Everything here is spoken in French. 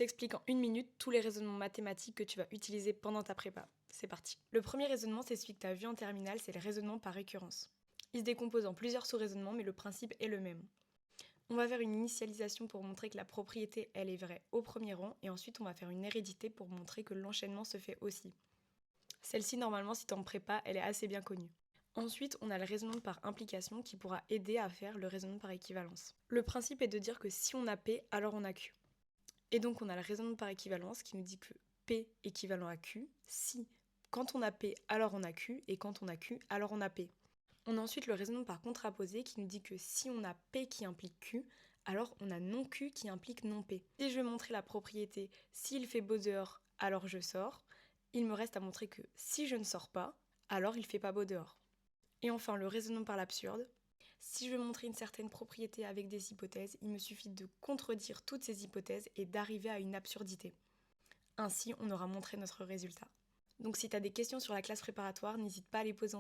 t'explique en 1 minute tous les raisonnements mathématiques que tu vas utiliser pendant ta prépa. C'est parti. Le premier raisonnement, c'est celui que tu as vu en terminale, c'est le raisonnement par récurrence. Il se décompose en plusieurs sous-raisonnements, mais le principe est le même. On va faire une initialisation pour montrer que la propriété, elle est vraie au premier rang, et ensuite on va faire une hérédité pour montrer que l'enchaînement se fait aussi. Celle-ci, normalement, si t'es en prépa, elle est assez bien connue. Ensuite, on a le raisonnement par implication qui pourra aider à faire le raisonnement par équivalence. Le principe est de dire que si on a P, alors on a Q. Et donc on a le raisonnement par équivalence qui nous dit que P équivalent à Q, si quand on a P, alors on a Q, et quand on a Q, alors on a P. On a ensuite le raisonnement par contraposé qui nous dit que si on a P qui implique Q, alors on a non Q qui implique non P. Si je veux montrer la propriété s'il fait beau dehors, alors je sors, il me reste à montrer que si je ne sors pas, alors il fait pas beau dehors. Et enfin le raisonnement par l'absurde. Si je veux montrer une certaine propriété avec des hypothèses, il me suffit de contredire toutes ces hypothèses et d'arriver à une absurdité. Ainsi, on aura montré notre résultat. Donc si tu as des questions sur la classe préparatoire, n'hésite pas à les poser en